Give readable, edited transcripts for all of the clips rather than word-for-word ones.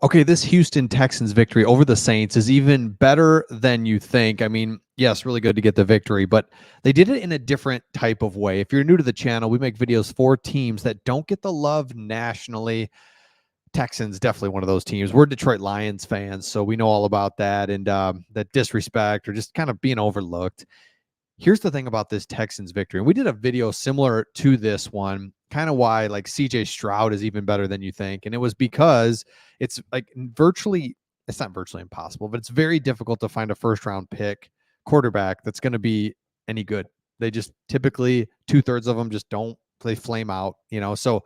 Okay, this Houston Texans victory over the Saints is even better than you think. I mean, yes, really good to get the victory, but they did it in a different type of way. If you're new to the channel, we make videos for teams that don't get the love nationally. Texans, definitely one of those teams. We're Detroit Lions fans, so we know all about that and that disrespect or just kind of being overlooked. Here's the thing about this Texans victory. And we did a video similar to this one, kind of why like CJ Stroud is even better than you think. And it was because it's like it's not virtually impossible, but it's very difficult to find a first round pick quarterback that's going to be any good. They just typically 2/3 of them just don't, they flame out, So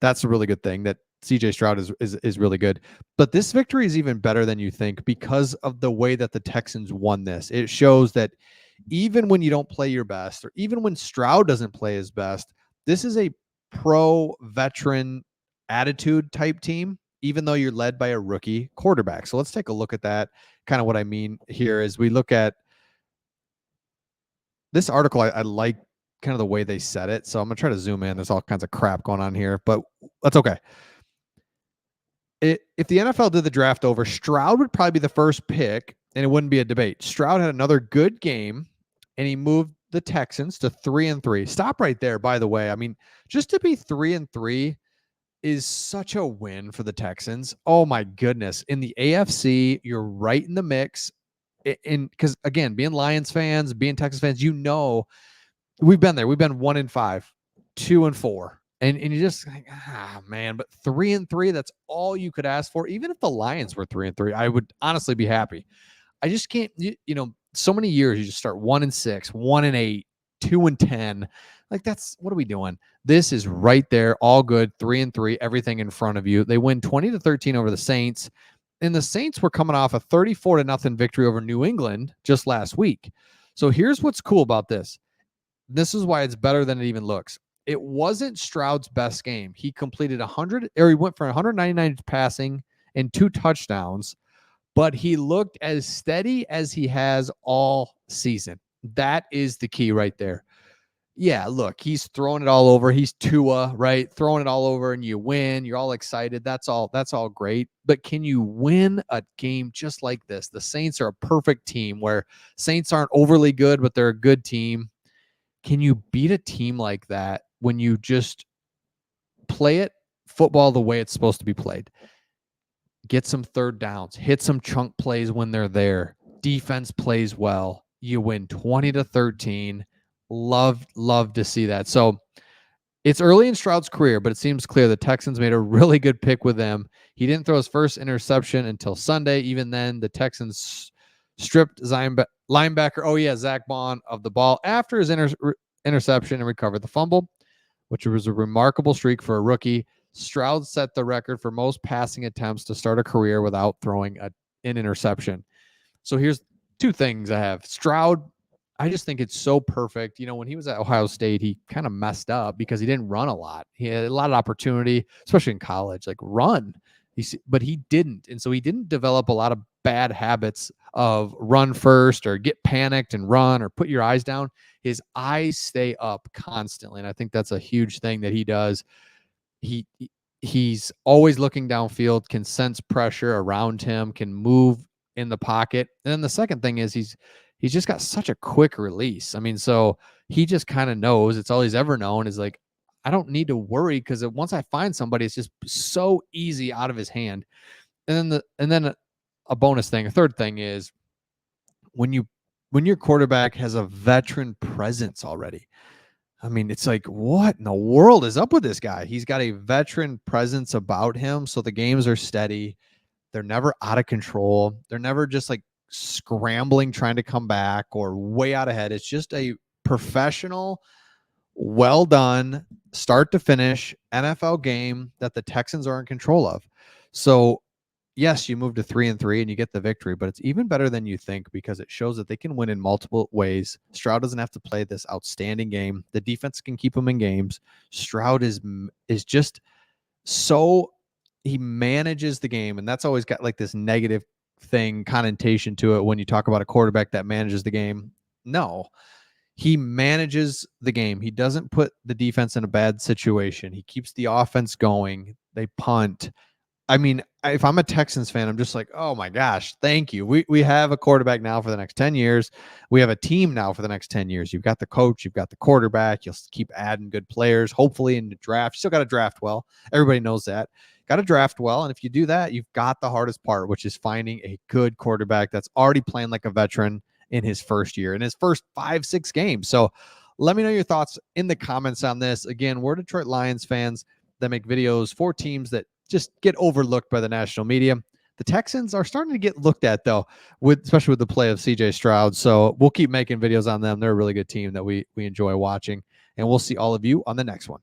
that's a really good thing that CJ Stroud is really good. But this victory is even better than you think because of the way that the Texans won this. It shows that even when you don't play your best, or even when Stroud doesn't play his best, this is a pro veteran attitude type team, even though you're led by a rookie quarterback. So let's take a look at that. Kind of what I mean here is we look at this article. I like kind of the way they said it. So I'm going to try to zoom in. There's all kinds of crap going on here, but that's okay. If the NFL did the draft over, Stroud would probably be the first pick, and it wouldn't be a debate. Stroud had another good game, and he moved the Texans to 3-3. Stop right there, by the way. I mean, just to be 3-3 is such a win for the Texans. Oh my goodness. In the AFC, you're right in the mix. Because again, being Lions fans, being Texas fans, we've been there. We've been 1-5, 2-4. And you just like, man, but 3-3, that's all you could ask for. Even if the Lions were 3-3, I would honestly be happy. I just can't, so many years you just start 1-6, 1-8, 2-10. Like, that's what are we doing? This is right there, all good, 3-3, everything in front of you. They win 20-13 over the Saints. And the Saints were coming off a 34-0 victory over New England just last week. So here's what's cool about this. This is why it's better than it even looks. It wasn't Stroud's best game. He completed 100, or he went for 199 passing and 2 touchdowns, but he looked as steady as he has all season. That is the key right there. Yeah, look, he's throwing it all over. He's Tua, right? Throwing it all over and you win. You're all excited. That's all great. But can you win a game just like this? The Saints are a perfect team where Saints aren't overly good, but they're a good team. Can you beat a team like that when you just play it football the way it's supposed to be played? Get some third downs, hit some chunk plays when they're there. Defense plays well. You win 20-13. Love to see that. So it's early in Stroud's career, but it seems clear the Texans made a really good pick with them. He didn't throw his first interception until Sunday. Even then, the Texans stripped linebacker, Zach Bond, of the ball after his interception and recovered the fumble, which was a remarkable streak for a rookie. Stroud set the record for most passing attempts to start a career without throwing an interception. So here's 2 things I have. Stroud, I just think it's so perfect. When he was at Ohio State, he kind of messed up because he didn't run a lot. He had a lot of opportunity, especially in college, like run. But he didn't. And so he didn't develop a lot of bad habits of run first or get panicked and run or put your eyes down. His eyes stay up constantly. And I think that's a huge thing that he does. He's always looking downfield, can sense pressure around him, can move in the pocket. And then the second thing is he's just got such a quick release. I mean, so he just kind of knows, it's all he's ever known is like, I don't need to worry because once I find somebody, it's just so easy out of his hand. And then a bonus thing, a third thing is when your quarterback has a veteran presence already. I mean, it's like, what in the world is up with this guy? He's got a veteran presence about him. So the games are steady. They're never out of control. They're never just like scrambling, trying to come back or way out ahead. It's just a professional, well done, start to finish NFL game that the Texans are in control of. So yes, you move to 3-3 and you get the victory, but it's even better than you think because it shows that they can win in multiple ways. Stroud doesn't have to play this outstanding game. The defense can keep him in games. Stroud is just so, he manages the game, and that's always got like this negative thing connotation to it when you talk about a quarterback that manages the game. No, he manages the game. He doesn't put the defense in a bad situation. He keeps the offense going. They punt. I mean, if I'm a Texans fan, I'm just like, oh my gosh, thank you. We have a quarterback now for the next 10 years. We have a team now for the next 10 years. You've got the coach, you've got the quarterback. You'll keep adding good players, hopefully in the draft. You still got to draft well. Everybody knows that. Got to draft well. And if you do that, you've got the hardest part, which is finding a good quarterback that's already playing like a veteran in his first year, in his first 5-6 games. So let me know your thoughts in the comments on this. Again, we're Detroit Lions fans that make videos for teams that just get overlooked by the national media. The Texans are starting to get looked at, though, especially with the play of CJ Stroud. So we'll keep making videos on them. They're a really good team that we enjoy watching. And we'll see all of you on the next one.